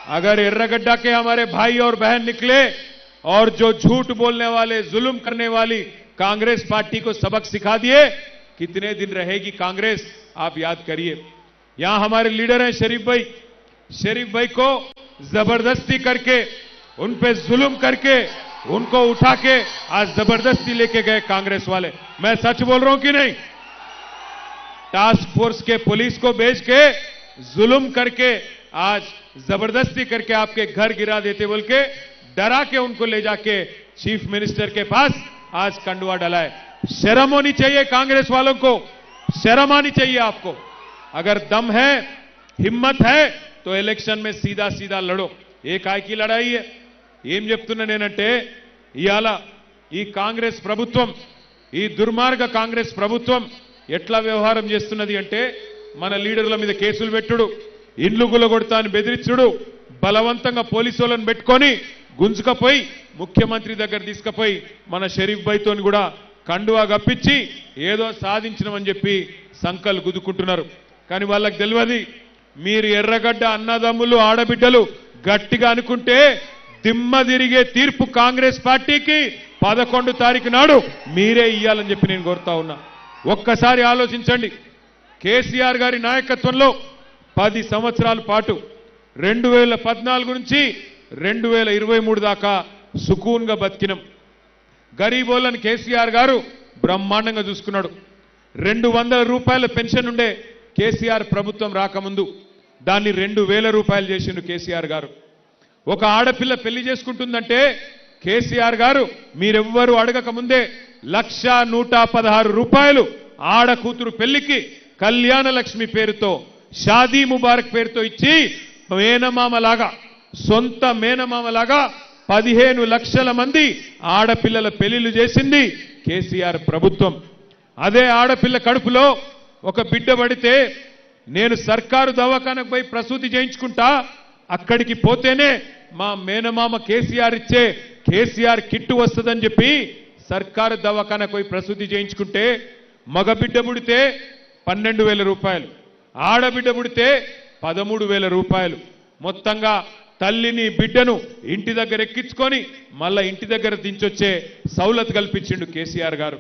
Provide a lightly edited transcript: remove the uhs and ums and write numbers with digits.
अगर एर्रगड्डा के हमारे भाई और बहन निकले और जो झूठ बोलने वाले, जुल्म करने वाली कांग्रेस पार्टी को सबक सिखा दिए, कितने दिन रहेगी कांग्रेस आप याद करिए। यहां हमारे लीडर हैं शरीफ भाई को जबरदस्ती करके, उन पे जुल्म करके, उनको उठा के आज जबरदस्ती लेके गए कांग्रेस वाले। मैं सच बोल रहा हूं कि नहीं? टास्क फोर्स के पुलिस को भेज के जुल्म करके, आज जबरदस्ती करके आपके घर गिरा देते बोल के डरा के उनको ले जाके चीफ मिनिस्टर के पास आज कंडुआ डला है। शर्म होनी चाहिए कांग्रेस वालों को, शर्म आनी चाहिए आपको। अगर दम है, हिम्मत है तो इलेक्शन में सीधा सीधा लड़ो। ఏ కాయకి లడాయి ఏం చెప్తున్నా నేనంటే, ఇయాల ఈ కాంగ్రెస్ ప్రభుత్వం, ఈ దుర్మార్గ కాంగ్రెస్ ప్రభుత్వం ఎట్లా వ్యవహారం చేస్తున్నది అంటే, మన లీడర్ల మీద కేసులు పెట్టుడు, ఇండ్లు గులగొడతా అని బెదిరించుడు, బలవంతంగా పోలీసులను పెట్టుకొని గుంజుకపోయి ముఖ్యమంత్రి దగ్గర తీసుకుపోయి మన షరీఫ్ భాయ్తోని కూడా కండువా గప్పించి ఏదో సాధించనమని చెప్పి సంకల్ గుద్దుకుంటున్నారు. కానీ వాళ్ళకి తెలియదు, మీరు ఎర్రగడ్డ అన్నదమ్ములు ఆడబిడ్డలు గట్టిగా అనుకుంటే దిమ్మ తిరిగే తీర్పు కాంగ్రెస్ పార్టీకి 11 తారీఖు నాడు మీరే ఇయ్యాలని చెప్పి నేను కోరుతా ఉన్నా. ఒక్కసారి ఆలోచించండి. కేసీఆర్ గారి నాయకత్వంలో 10 సంవత్సరాల పాటు 2014 నుంచి 2023 దాకా సుకూన్గా బతికినాం. గరీబోళ్ళని కేసీఆర్ గారు బ్రహ్మాండంగా చూసుకున్నాడు. 200 రూపాయల పెన్షన్ ఉండే కేసీఆర్ ప్రభుత్వం రాకముందు దాన్ని 2000 రూపాయలు చేసిండు కేసీఆర్ గారు. ఒక ఆడపిల్ల పెళ్లి చేసుకుంటుందంటే కేసీఆర్ గారు మీరెవ్వరూ అడగక ముందే 1,116 రూపాయలు ఆడ కూతురు పెళ్లికి కళ్యాణ లక్ష్మి పేరుతో, షాదీ ముబారక్ పేరుతో ఇచ్చి మేనమామలాగా, సొంత మేనమామలాగా 15 లక్షల మంది ఆడపిల్లల పెళ్లిళ్ళు చేసింది కేసీఆర్ ప్రభుత్వం. అదే ఆడపిల్ల కడుపులో ఒక బిడ్డ పడితే నేను సర్కారు దవాఖానకు పోయి ప్రసూతి చేయించుకుంటా, అక్కడికి పోతేనే మా మేనమామ కేసీఆర్ ఇచ్చే కేసీఆర్ కిట్టు వస్తుందని చెప్పి సర్కారు దవాఖానకు పోయి ప్రసూతి చేయించుకుంటే మగబిడ్డ పుడితే 12,000 రూపాయలు, ఆడబిడ్డ పుడితే 13,000 రూపాయలు. మొత్తంగా తల్లిని బిడ్డను ఇంటి దగ్గర ఎక్కించుకొని మళ్ళా ఇంటి దగ్గర దించొచ్చే సౌలత్ కల్పించిండు కేసీఆర్ గారు.